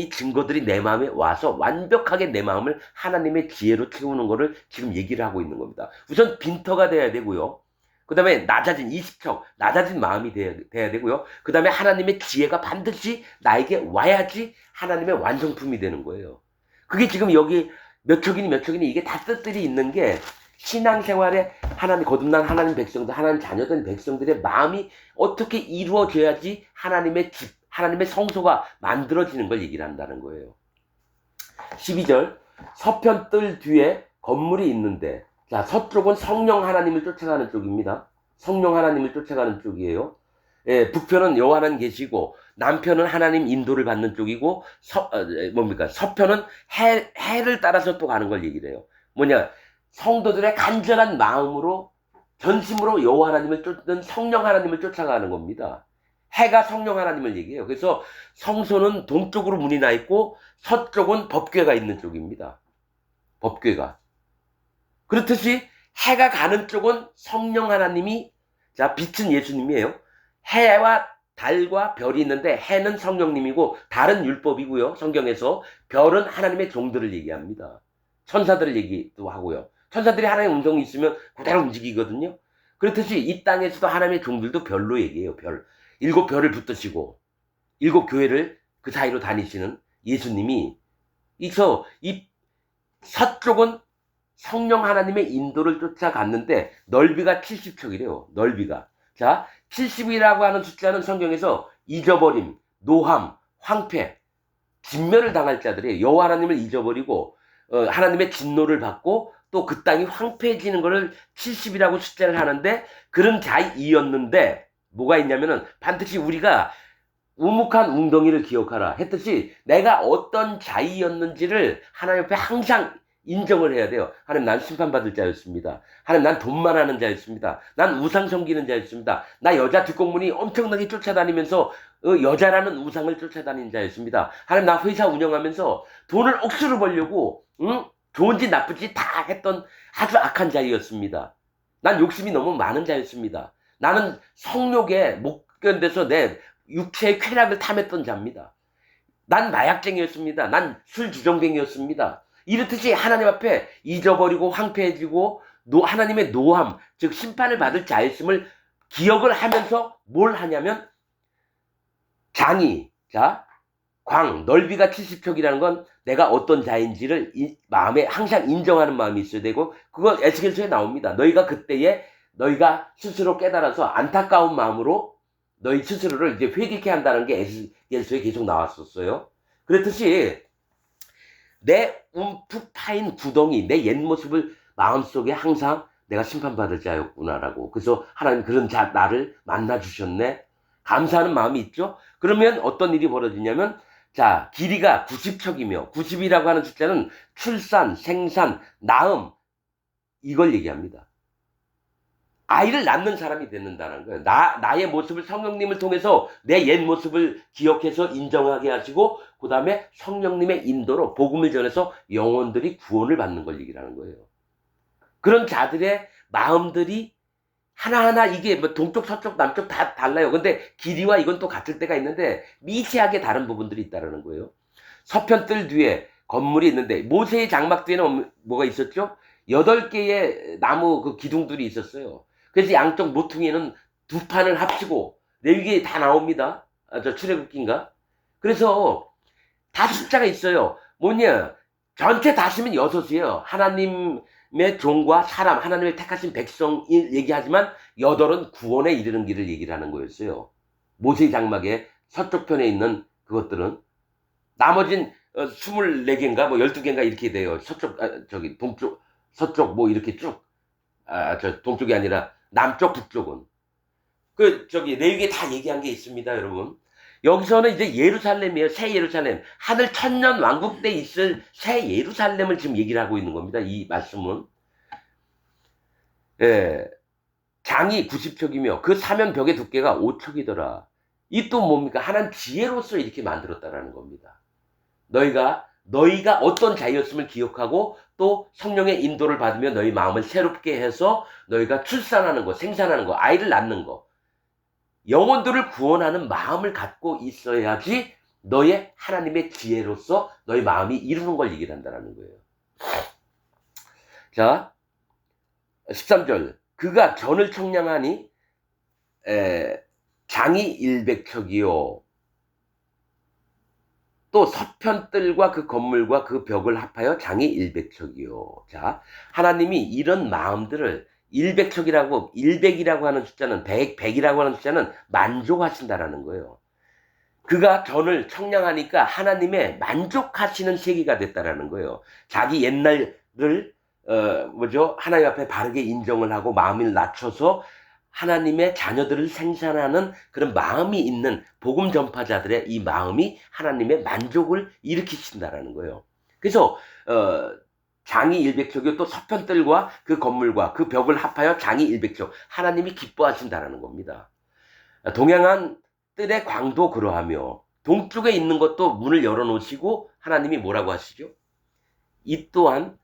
증거들이 내 마음에 와서 완벽하게 내 마음을 하나님의 지혜로 채우는 거를 지금 얘기를 하고 있는 겁니다. 우선 빈터가 돼야 되고요. 그 다음에 낮아진 20척, 낮아진 마음이 돼야 되고요. 그 다음에 하나님의 지혜가 반드시 나에게 와야지 하나님의 완성품이 되는 거예요. 그게 지금 여기 몇 척이니 이게 다 뜻들이 있는 게 신앙생활에 하나님, 거듭난 하나님 백성들, 하나님 자녀된 백성들의 마음이 어떻게 이루어져야지 하나님의 집, 하나님의 성소가 만들어지는 걸 얘기를 한다는 거예요. 12절, 서편 뜰 뒤에 건물이 있는데, 자, 서쪽은 성령 하나님을 쫓아가는 쪽입니다. 성령 하나님을 쫓아가는 쪽이에요. 예, 북편은 여호와 하나님 계시고, 남편은 하나님 인도를 받는 쪽이고, 서편은 해를 따라서 또 가는 걸 얘기를 해요. 뭐냐, 성도들의 간절한 마음으로, 전심으로 여호와 하나님을 쫓는 성령 하나님을 쫓아가는 겁니다. 해가 성령 하나님을 얘기해요. 그래서 성소는 동쪽으로 문이 나 있고 서쪽은 법궤가 있는 쪽입니다. 법궤가. 그렇듯이 해가 가는 쪽은 성령 하나님이, 자, 빛은 예수님이에요. 해와 달과 별이 있는데 해는 성령님이고 달은 율법이고요. 성경에서 별은 하나님의 종들을 얘기합니다. 천사들을 얘기도 하고요. 천사들이 하나님의 음성이 있으면 그대로 움직이거든요. 그렇듯이 이 땅에서도 하나님의 종들도 별로 얘기해요. 별. 7별을 붙드시고 7교회를 그 사이로 다니시는 예수님이, 그래서 이 서쪽은 성령 하나님의 인도를 쫓아갔는데 넓이가 70척이래요. 넓이가. 자, 70이라고 하는 숫자는 성경에서 잊어버림, 노함, 황폐, 진멸을 당할 자들이 여호와 하나님을 잊어버리고 하나님의 진노를 받고 또 그 땅이 황폐해지는 것을 70이라고 숫자를 하는데, 그런 자이었는데 뭐가 있냐면은 반드시 우리가 우묵한 웅덩이를 기억하라 했듯이 내가 어떤 자이였는지를 하나님 앞에 항상 인정을 해야 돼요. 하나님, 난 심판받을 자였습니다. 하나님, 난 돈만 하는 자였습니다. 난 우상 섬기는 자였습니다. 나 여자 뒷공문이 엄청나게 쫓아다니면서 여자라는 우상을 쫓아다니는 자였습니다. 하나님, 나 회사 운영하면서 돈을 억수로 벌려고 좋은지 나쁜지 다 했던 아주 악한 자였습니다. 난 욕심이 너무 많은 자였습니다. 나는 성욕에 못 견뎌서 내 육체의 쾌락을 탐했던 자입니다. 난 마약쟁이였습니다. 난 술주정뱅이였습니다. 이렇듯이 하나님 앞에 잊어버리고 황폐해지고 하나님의 노함, 즉 심판을 받을 자였음을 기억을 하면서 뭘 하냐면, 장이, 자, 광, 넓이가 70척이라는 건 내가 어떤 자인지를 마음에 항상 인정하는 마음이 있어야 되고, 그거 에스겔서에 나옵니다. 너희가 그때에 너희가 스스로 깨달아서 안타까운 마음으로 너희 스스로를 이제 회개케 한다는 게 에스겔서에 계속 나왔었어요. 그렇듯이 내 움푹 파인 구덩이, 내 옛 모습을 마음속에 항상 내가 심판받을 자였구나라고. 그래서 하나님, 그런 나를 만나주셨네. 감사하는 마음이 있죠. 그러면 어떤 일이 벌어지냐면, 자, 길이가 90척이며 90이라고 하는 숫자는 출산, 생산, 낳음, 이걸 얘기합니다. 아이를 낳는 사람이 되는다는 거예요. 나의 모습을 성령님을 통해서 내 옛 모습을 기억해서 인정하게 하시고, 그 다음에 성령님의 인도로 복음을 전해서 영혼들이 구원을 받는 걸 얘기를 하는 거예요. 그런 자들의 마음들이 하나하나, 이게 뭐 동쪽, 서쪽, 남쪽 다 달라요. 근데 길이와 이건 또 같을 때가 있는데 미세하게 다른 부분들이 있다는 거예요. 서편 뜰 뒤에 건물이 있는데, 모세의 장막 뒤에는 뭐가 있었죠? 8개의 나무 그 기둥들이 있었어요. 그래서 양쪽 모퉁이는 두 판을 합치고 레위기에 다 나옵니다. 저 출애굽기인가? 그래서 다 숫자가 있어요. 뭐냐? 전체 다시면 6이에요. 하나님의 종과 사람, 하나님의 택하신 백성 얘기하지만 8은 구원에 이르는 길을 얘기를 하는 거였어요. 모세의 장막의 서쪽 편에 있는 그것들은, 나머진 24개인가 뭐 12개인가 이렇게 돼요. 서쪽, 저기 동쪽, 서쪽 뭐 이렇게 쭉. 저 동쪽이 아니라 남쪽, 북쪽은. 레위기에 다 얘기한 게 있습니다, 여러분. 여기서는 이제 예루살렘이에요. 새 예루살렘. 하늘 천년 왕국 때 있을 새 예루살렘을 지금 얘기를 하고 있는 겁니다. 이 말씀은. 예. 장이 90척이며 그 사면 벽의 두께가 5척이더라. 이 또 뭡니까? 하나님 지혜로서 이렇게 만들었다라는 겁니다. 너희가 어떤 자였음을 기억하고 또 성령의 인도를 받으며 너희 마음을 새롭게 해서 너희가 출산하는 거, 생산하는 거, 아이를 낳는 거, 영혼들을 구원하는 마음을 갖고 있어야지 너의 하나님의 지혜로서 너의 마음이 이루는 걸 얘기를 한다는 거예요. 자, 13절. 그가 전을 청량하니 장이 일백척이요. 또 서편뜰과 그 건물과 그 벽을 합하여 장이 일백척이요. 자, 하나님이 이런 마음들을 일백척이라고, 일백이라고 하는 숫자는, 백이라고 하는 숫자는 만족하신다라는 거예요. 그가 전을 청량하니까 하나님의 만족하시는 세계가 됐다라는 거예요. 자기 옛날을 하나님 앞에 바르게 인정을 하고 마음을 낮춰서 하나님의 자녀들을 생산하는 그런 마음이 있는 복음 전파자들의 이 마음이 하나님의 만족을 일으키신다라는 거예요. 그래서 장이 일백척이요, 또 서편뜰과 그 건물과 그 벽을 합하여 장이 일백척, 하나님이 기뻐하신다라는 겁니다. 동양한 뜰의 광도 그러하며 동쪽에 있는 것도 문을 열어놓으시고 하나님이 뭐라고 하시죠? 이 또한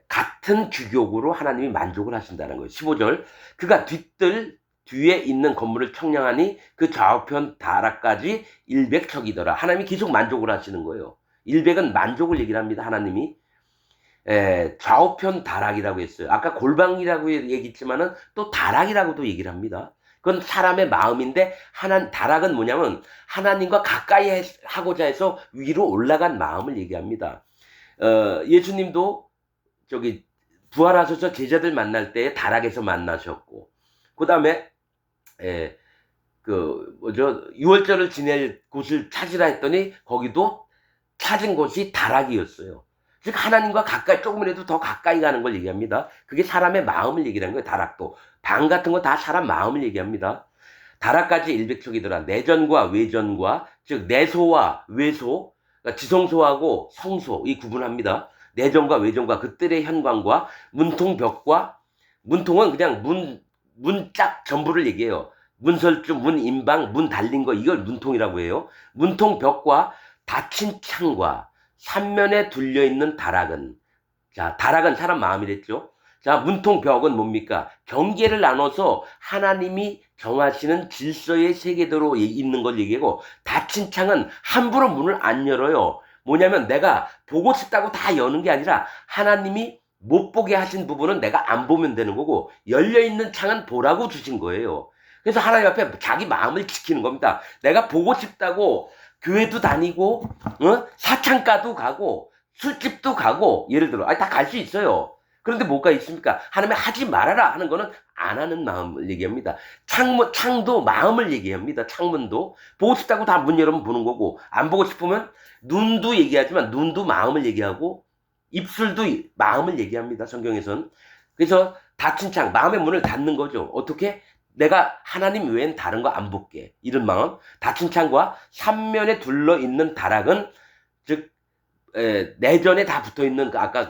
같은 규격으로 하나님이 만족을 하신다는 거예요. 15절. 그가 뒷뜰 뒤에 있는 건물을 청량하니 그 좌우편 다락까지 일백척이더라. 하나님이 계속 만족을 하시는 거예요. 일백은 만족을 얘기를 합니다. 하나님이. 좌우편 다락이라고 했어요. 아까 골방이라고 얘기했지만은 또 다락이라고도 얘기를 합니다. 그건 사람의 마음인데, 다락은 뭐냐면 하나님과 가까이 하고자 해서 위로 올라간 마음을 얘기합니다. 예수님도 부활하셔서 제자들 만날 때 다락에서 만나셨고, 그 다음에 유월절을 지낼 곳을 찾으라 했더니 거기도 찾은 곳이 다락이었어요. 즉 하나님과 가까이, 조금이라도 더 가까이 가는 걸 얘기합니다. 그게 사람의 마음을 얘기하는 거예요. 다락도 방 같은 거 다 사람 마음을 얘기합니다. 다락까지 일백척이더라. 내전과 외전과, 즉 내소와 외소, 그러니까 지성소하고 성소 이 구분합니다. 내전과 외전과 그 뜰의 현관과 문통벽과, 문통은 그냥 문짝 전부를 얘기해요. 문설주, 문인방, 문 달린 거, 이걸 문통이라고 해요. 문통벽과 닫힌 창과 삼면에 둘려있는 다락은, 자, 다락은 사람 마음이랬죠. 자, 문통벽은 뭡니까? 경계를 나눠서 하나님이 정하시는 질서의 세계대로 있는 걸 얘기하고, 닫힌 창은 함부로 문을 안 열어요. 뭐냐면 내가 보고 싶다고 다 여는 게 아니라 하나님이 못 보게 하신 부분은 내가 안 보면 되는 거고, 열려있는 창은 보라고 주신 거예요. 그래서 하나님 앞에 자기 마음을 지키는 겁니다. 내가 보고 싶다고 교회도 다니고, 사창가도 가고, 술집도 가고, 예를 들어, 다 갈 수 있어요. 그런데 뭐가 있습니까? 하나님이 하지 말아라 하는 거는 안 하는 마음을 얘기합니다. 창도 마음을 얘기합니다. 창문도. 보고 싶다고 다 문 열으면 보는 거고, 안 보고 싶으면 눈도 얘기하지만 눈도 마음을 얘기하고, 입술도 마음을 얘기합니다. 성경에선. 그래서 닫힌 창, 마음의 문을 닫는 거죠. 어떻게? 내가 하나님 외엔 다른 거 안 볼게. 이런 마음. 닫힌 창과 삼면에 둘러 있는 다락은, 즉 내전에 다 붙어 있는 아까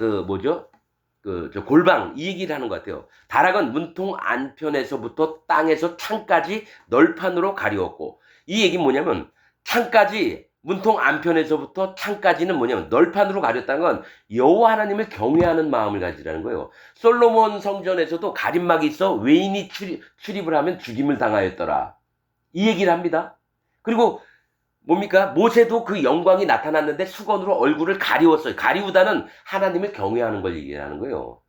골방, 이 얘기를 하는 것 같아요. 다락은 문통 안편에서부터 땅에서 창까지 널판으로 가리웠고, 이 얘기는 뭐냐면 창까지, 문통 안편에서부터 창까지는 뭐냐면 널판으로 가렸다는 건 여호와 하나님을 경외하는 마음을 가지라는 거예요. 솔로몬 성전에서도 가림막이 있어 외인이 출입을 하면 죽임을 당하였더라. 이 얘기를 합니다. 그리고 뭡니까? 모세도 그 영광이 나타났는데 수건으로 얼굴을 가리웠어요. 가리우다는 하나님을 경외하는 걸 얘기하는 거예요.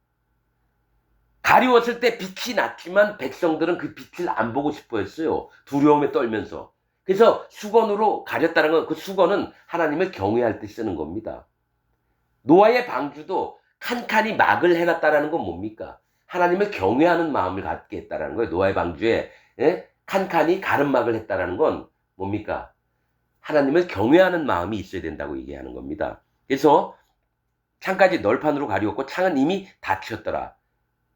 가리웠을 때 빛이 났지만 백성들은 그 빛을 안 보고 싶어 했어요. 두려움에 떨면서. 그래서 수건으로 가렸다는 건, 그 수건은 하나님을 경외할 때 쓰는 겁니다. 노아의 방주도 칸칸이 막을 해놨다는 건 뭡니까? 하나님을 경외하는 마음을 갖게 했다는 거예요. 노아의 방주에 칸칸이 가름막을 했다는 건 뭡니까? 하나님을 경외하는 마음이 있어야 된다고 얘기하는 겁니다. 그래서 창까지 널판으로 가리웠고 창은 이미 닫혔더라.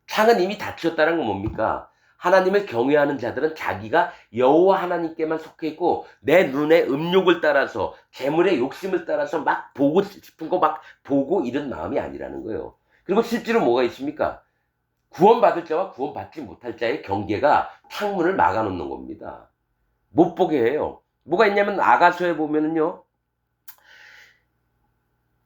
창은 이미 닫혔다는 건 뭡니까? 하나님을 경외하는 자들은 자기가 여호와 하나님께만 속해 있고, 내 눈의 음욕을 따라서, 재물의 욕심을 따라서 막 보고 싶은 거 막 보고 이런 마음이 아니라는 거예요. 그리고 실제로 뭐가 있습니까? 구원받을 자와 구원받지 못할 자의 경계가 창문을 막아놓는 겁니다. 못 보게 해요. 뭐가 있냐면 아가서에 보면은요,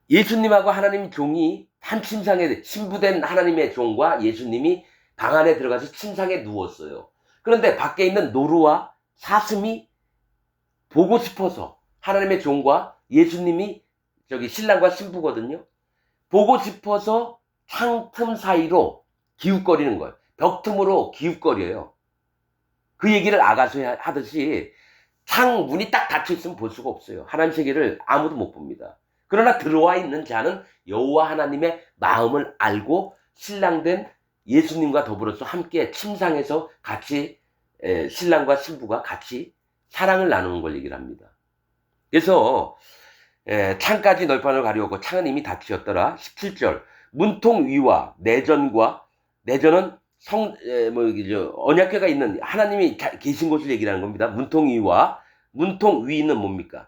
예수님하고 하나님 종이 한 침상에, 신부된 하나님의 종과 예수님이 방 안에 들어가서 침상에 누웠어요. 그런데 밖에 있는 노루와 사슴이 보고 싶어서 하나님의 종과 예수님이 저기 신랑과 신부거든요. 보고 싶어서 창틈 사이로 기웃거리는 거예요. 벽틈으로 기웃거려요. 그 얘기를 아가서 하듯이 창문이 딱 닫혀있으면 볼 수가 없어요. 하나님 세계를 아무도 못 봅니다. 그러나 들어와 있는 자는 여호와 하나님의 마음을 알고 신랑된 예수님과 더불어서 함께 침상에서 같이 신랑과 신부가 같이 사랑을 나누는 걸 얘기를 합니다. 그래서 창까지 널판을 가리웠고 창은 이미 닫히었더라. 17절 문통 위와 내전과 내전은 언약궤가 있는 하나님이 계신 곳을 얘기를 하는 겁니다. 문통 위와 문통 위는 뭡니까?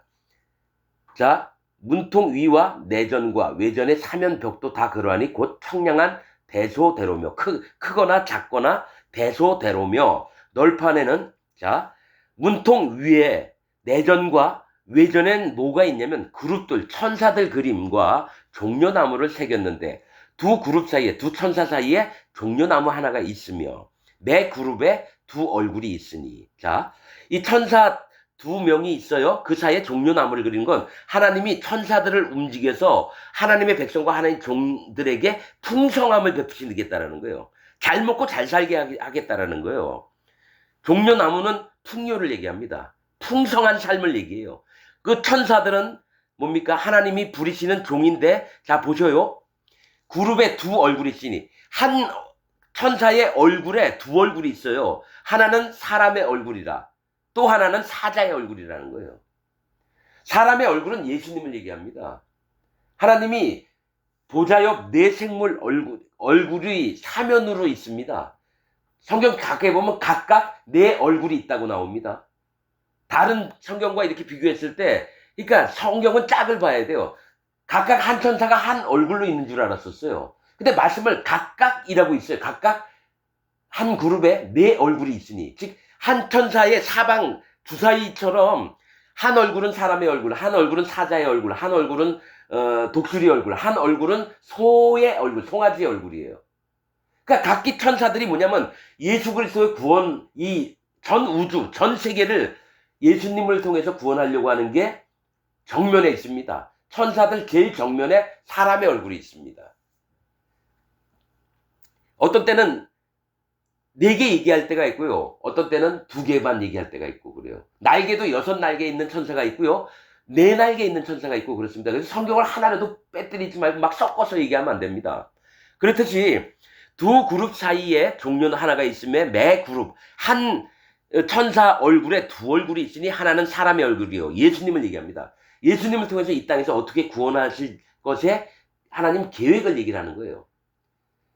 자, 문통 위와 내전과 외전의 사면벽도 다 그러하니 곧 청량한 대소대로며 크거나 작거나 대소대로며 널판에는 자 문통 위에 내전과 외전엔 뭐가 있냐면 그룹들 천사들 그림과 종려나무를 새겼는데 두 그룹 사이에 두 천사 사이에 종려나무 하나가 있으며 매 그룹에 두 얼굴이 있으니 자 이 천사 두 명이 있어요. 그 사이에 종려나무를 그리는 건 하나님이 천사들을 움직여서 하나님의 백성과 하나님 종들에게 풍성함을 베푸시겠다라는 거예요. 잘 먹고 잘 살게 하겠다라는 거예요. 종려나무는 풍요를 얘기합니다. 풍성한 삶을 얘기해요. 그 천사들은 뭡니까? 하나님이 부리시는 종인데 자 보셔요. 그룹에 두 얼굴이 있으니 한 천사의 얼굴에 두 얼굴이 있어요. 하나는 사람의 얼굴이라 또 하나는 사자의 얼굴이라는 거예요. 사람의 얼굴은 예수님을 얘기합니다. 하나님이 보좌 옆 네 생물 얼굴이 사면으로 있습니다. 성경 가까이 보면 각각 네 얼굴이 있다고 나옵니다. 다른 성경과 이렇게 비교했을 때 그러니까 성경은 짝을 봐야 돼요. 각각 한 천사가 한 얼굴로 있는 줄 알았었어요. 근데 말씀을 각각이라고 있어요. 각각 한 그룹에 네 얼굴이 있으니 즉 한 천사의 사방 주사위처럼 한 얼굴은 사람의 얼굴, 한 얼굴은 사자의 얼굴, 한 얼굴은 독수리 얼굴, 한 얼굴은 소의 얼굴, 송아지의 얼굴이에요. 그러니까 각기 천사들이 뭐냐면 예수 그리스도의 구원, 이 전 우주, 전 세계를 예수님을 통해서 구원하려고 하는 게 정면에 있습니다. 천사들 제일 정면에 사람의 얼굴이 있습니다. 어떤 때는 4개 얘기할 때가 있고요. 어떤 때는 2개만 얘기할 때가 있고 그래요. 날개도 6날개 있는 천사가 있고요. 4날개 있는 천사가 있고 그렇습니다. 그래서 성경을 하나라도 빼뜨리지 말고 막 섞어서 얘기하면 안 됩니다. 그렇듯이 두 그룹 사이에 종려 하나가 있으면 매 그룹 한 천사 얼굴에 두 얼굴이 있으니 하나는 사람의 얼굴이요. 예수님을 얘기합니다. 예수님을 통해서 이 땅에서 어떻게 구원하실 것에 하나님 계획을 얘기를 하는 거예요.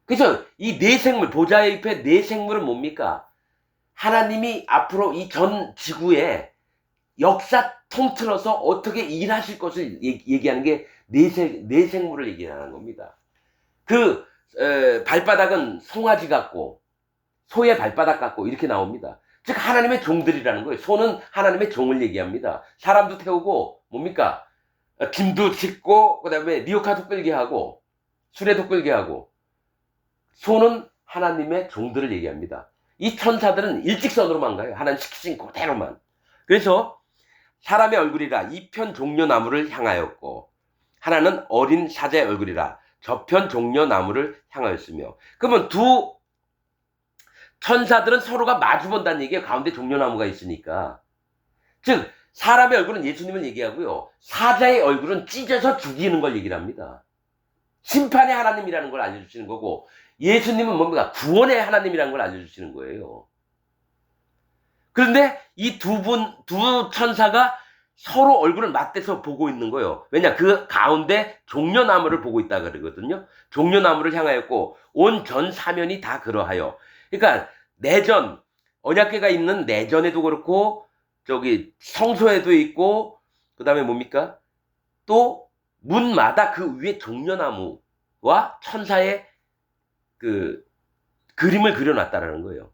그래서 이 네 생물, 보좌 옆에 네 생물은 뭡니까? 하나님이 앞으로 이 전 지구에 역사 통틀어서 어떻게 일하실 것을 얘기하는 게 네 생물을 얘기하는 겁니다. 그 발바닥은 송아지 같고 소의 발바닥 같고 이렇게 나옵니다. 즉 하나님의 종들이라는 거예요. 소는 하나님의 종을 얘기합니다. 사람도 태우고 뭡니까? 김도 짓고 그다음에 리어카도 끌게 하고 수레도 끌게 하고 소는 하나님의 종들을 얘기합니다. 이 천사들은 일직선으로만 가요. 하나님 시키신 그대로만. 그래서 사람의 얼굴이라 이편 종려나무를 향하였고 하나는 어린 사자의 얼굴이라 저편 종려나무를 향하였으며 그러면 두 천사들은 서로가 마주본다는 얘기예요. 가운데 종려나무가 있으니까. 즉 사람의 얼굴은 예수님을 얘기하고요. 사자의 얼굴은 찢어서 죽이는 걸 얘기를 합니다. 심판의 하나님이라는 걸 알려주시는 거고 예수님은 뭡니까? 구원의 하나님이라는 걸 알려주시는 거예요. 그런데 이 두 천사가 서로 얼굴을 맞대서 보고 있는 거예요. 왜냐? 그 가운데 종려나무를 보고 있다 그러거든요. 종려나무를 향하였고 온 전 사면이 다 그러하여. 그러니까 내전, 언약궤가 있는 내전에도 그렇고 저기 성소에도 있고 그다음에 뭡니까? 또 문마다 그 위에 종려나무와 천사의 그 그림을 그려놨다라는 거예요.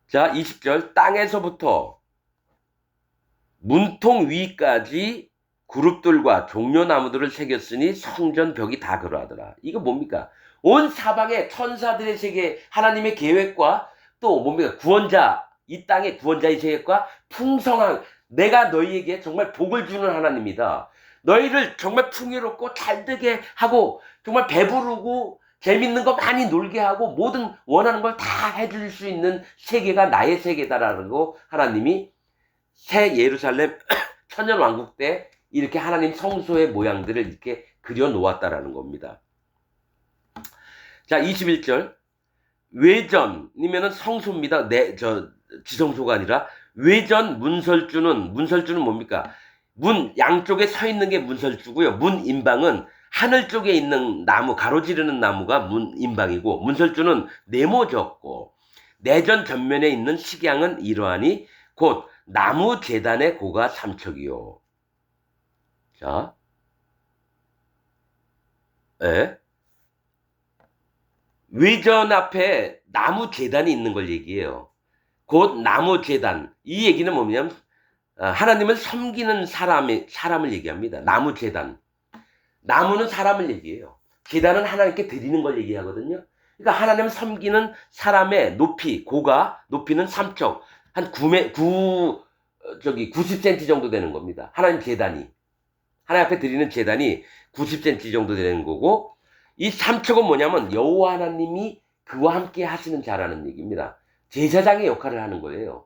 자, 20절 땅에서부터 문통 위까지 그룹들과 종려나무들을 새겼으니 성전 벽이 다 그러하더라. 이거 뭡니까? 온 사방에 천사들의 세계 하나님의 계획과 또 뭡니까? 구원자 이 땅의 구원자의 계획과 풍성한 내가 너희에게 정말 복을 주는 하나님이다. 너희를 정말 풍요롭고 잘되게 하고 정말 배부르고 재밌는 거 많이 놀게 하고 모든 원하는 걸 다 해줄 수 있는 세계가 나의 세계다라고 하나님이 새 예루살렘 천년왕국 때 이렇게 하나님 성소의 모양들을 이렇게 그려 놓았다라는 겁니다. 자, 21절. 외전이면은 성소입니다. 지성소가 아니라 외전 문설주는 뭡니까? 문 양쪽에 서 있는 게 문설주고요. 문 인방은 하늘 쪽에 있는 나무, 가로지르는 나무가 문 인방이고, 문설주는 네모졌고, 내전 전면에 있는 식양은 이러하니 곧 나무 제단의 고가 3척이요. 자, 외전 앞에 나무 제단이 있는 걸 얘기해요. 곧 나무 제단. 이 얘기는 뭐냐면 하나님을 섬기는 사람을 얘기합니다. 나무 제단. 나무는 사람을 얘기해요. 제단은 하나님께 드리는 걸 얘기하거든요. 그러니까 하나님을 섬기는 사람의 높이는 3척. 한 90cm 정도 되는 겁니다. 하나님 제단이. 하나님 앞에 드리는 제단이 90cm 정도 되는 거고, 이 3척은 뭐냐면 여호와 하나님이 그와 함께 하시는 자라는 얘기입니다. 제사장의 역할을 하는 거예요.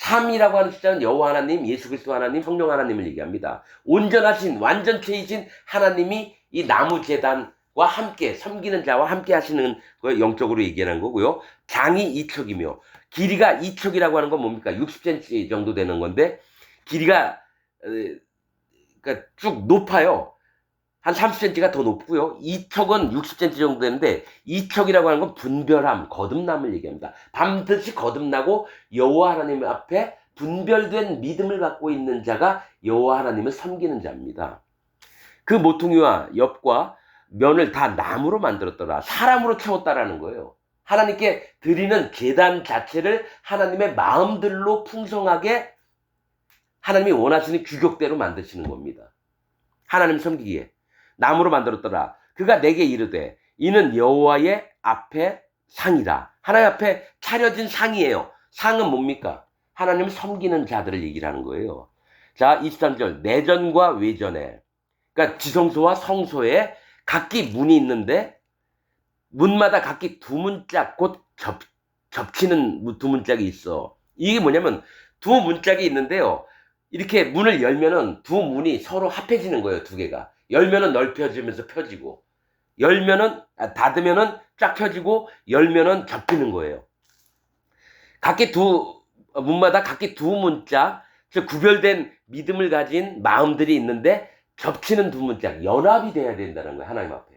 3이라고 하는 숫자는 여호와 하나님, 예수 그리스도 하나님, 성령 하나님을 얘기합니다. 온전하신 완전체이신 하나님이 이 나무 제단과 함께 섬기는 자와 함께 하시는 걸 영적으로 얘기하는 거고요. 장이 2척이며 길이가 2척이라고 하는 건 뭡니까? 60cm 정도 되는 건데, 길이가 그러니까 쭉 높아요. 한 30cm가 더 높고요. 2척은 60cm 정도 되는데, 2척이라고 하는 건 분별함, 거듭남을 얘기합니다. 반드시 거듭나고 여호와 하나님 앞에 분별된 믿음을 갖고 있는 자가 여호와 하나님을 섬기는 자입니다. 그 모퉁이와 엽과 면을 다 나무로 만들었더라. 사람으로 채웠다라는 거예요. 하나님께 드리는 제단 자체를 하나님의 마음들로 풍성하게 하나님이 원하시는 규격대로 만드시는 겁니다. 하나님 섬기기에. 나무로 만들었더라. 그가 내게 이르되 이는 여호와의 앞에 상이라. 하나님 앞에 차려진 상이에요. 상은 뭡니까? 하나님을 섬기는 자들을 얘기를 하는 거예요. 자, 23절. 내전과 외전에, 그러니까 지성소와 성소에 각기 문이 있는데 문마다 각기 두 문짝, 곧 접치는 두 문짝이 있어. 이게 뭐냐면 두 문짝이 있는데요. 이렇게 문을 열면은 두 문이 서로 합해지는 거예요. 두 개가. 열면은 넓혀지면서 펴지고, 닫으면은 쫙 펴지고, 열면은 접히는 거예요. 문마다 각기 두 문짝, 즉 구별된 믿음을 가진 마음들이 있는데 접치는 두 문짝, 연합이 돼야 된다는 거예요. 하나님 앞에.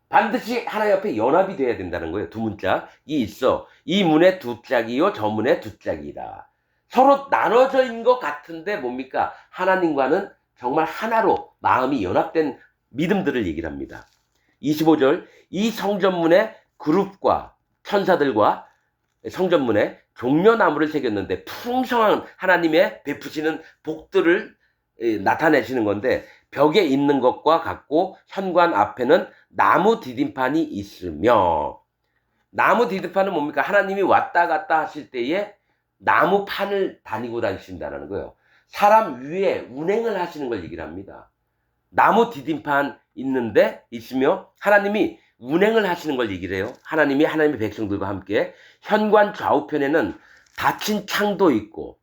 반드시 하나님 앞에 연합이 돼야 된다는 거예요. 두 문짝이 있어. 이 문에 두 짝이요, 저 문에 두 짝이다. 서로 나눠져 있는 것 같은데 뭡니까? 하나님과는 정말 하나로 마음이 연합된 믿음들을 얘기를 합니다. 25절. 이 성전문에 그룹과 천사들과 성전문에 종려나무를 새겼는데 풍성한 하나님의 베푸시는 복들을 나타내시는 건데, 벽에 있는 것과 같고 현관 앞에는 나무 디딤판이 있으며, 나무 디딤판은 뭡니까? 하나님이 왔다 갔다 하실 때에 나무판을 다니고 다니신다는 거예요. 사람 위에 운행을 하시는 걸 얘기를 합니다. 나무 디딤판 있으며 하나님이 운행을 하시는 걸 얘기를 해요. 하나님이 하나님의 백성들과 함께. 현관 좌우편에는 닫힌 창도 있고.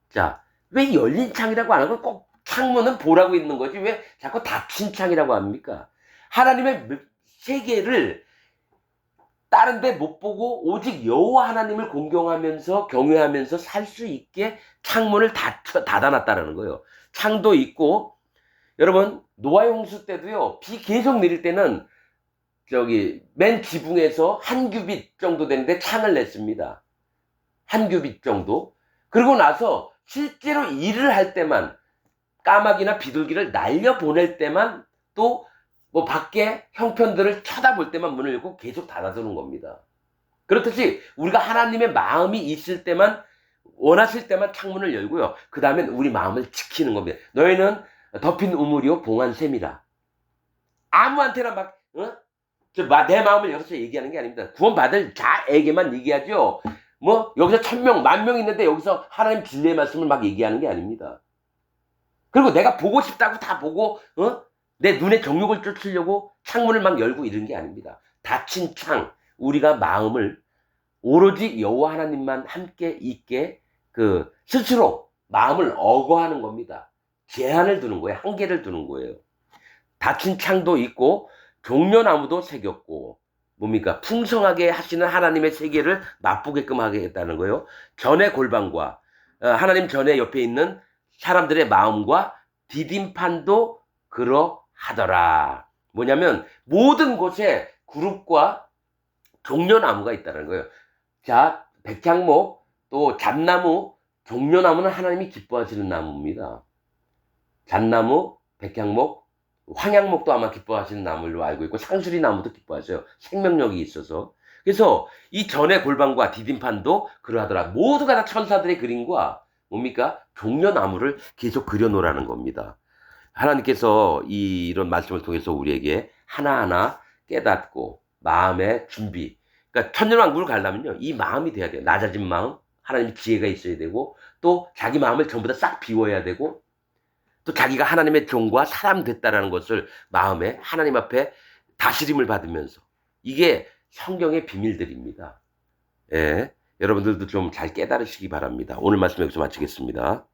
자, 왜 열린 창이라고 안 하고 꼭 창문은 보라고 있는 거지 왜 자꾸 닫힌 창이라고 합니까? 하나님의 세계를 다른 데 못 보고 오직 여호와 하나님을 공경하면서 경외하면서 살 수 있게 창문을 닫아놨다는 거예요. 창도 있고, 여러분 노아의 홍수 때도요, 비 계속 내릴 때는 맨 지붕에서 한 규빗 정도 되는데 창을 냈습니다. 한 규빗 정도. 그러고 나서 실제로 일을 할 때만, 까마귀나 비둘기를 날려보낼 때만, 또 뭐 밖에 형편들을 쳐다볼 때만 문을 열고 계속 닫아두는 겁니다. 그렇듯이 우리가 하나님의 마음이 있을 때만, 원하실 때만 창문을 열고요. 그 다음엔 우리 마음을 지키는 겁니다. 너희는 덮인 우물이요 봉한 샘이라. 아무한테나 내 마음을 열어서 얘기하는 게 아닙니다. 구원받을 자에게만 얘기하죠. 뭐 여기서 1000명, 10,000명 있는데 여기서 하나님 진리의 말씀을 막 얘기하는 게 아닙니다. 그리고 내가 보고 싶다고 다 보고 내 눈에 정욕을 쫓으려고 창문을 막 열고 이런 게 아닙니다. 닫힌 창, 우리가 마음을 오로지 여호와 하나님만 함께 있게 스스로 마음을 억어하는 겁니다. 제한을 두는 거예요. 한계를 두는 거예요. 닫힌 창도 있고 종려나무도 새겼고 뭡니까? 풍성하게 하시는 하나님의 세계를 맛보게끔 하겠다는 거예요. 전의 골방과 하나님 전에 옆에 있는 사람들의 마음과 디딤판도 그러하더라. 뭐냐면 모든 곳에 그룹과 종려나무가 있다는 거예요. 자, 백향목, 또 잣나무, 종려나무는 하나님이 기뻐하시는 나무입니다. 잣나무, 백향목, 황양목도 아마 기뻐하시는 나무로 알고 있고 상수리 나무도 기뻐하셔요. 생명력이 있어서. 그래서 이 전의 골방과 디딤판도 그러하더라. 모두가 다 천사들의 그림과 뭡니까? 종려나무를 계속 그려놓으라는 겁니다. 하나님께서 이런 말씀을 통해서 우리에게 하나하나 깨닫고 마음의 준비. 그러니까 천년왕국을 가려면요. 이 마음이 돼야 돼요. 낮아진 마음, 하나님의 지혜가 있어야 되고 또 자기 마음을 전부 다 싹 비워야 되고 또 자기가 하나님의 종과 사람 됐다라는 것을 마음에 하나님 앞에 다스림을 받으면서 이게 성경의 비밀들입니다. 예, 여러분들도 좀 잘 깨달으시기 바랍니다. 오늘 말씀 여기서 마치겠습니다.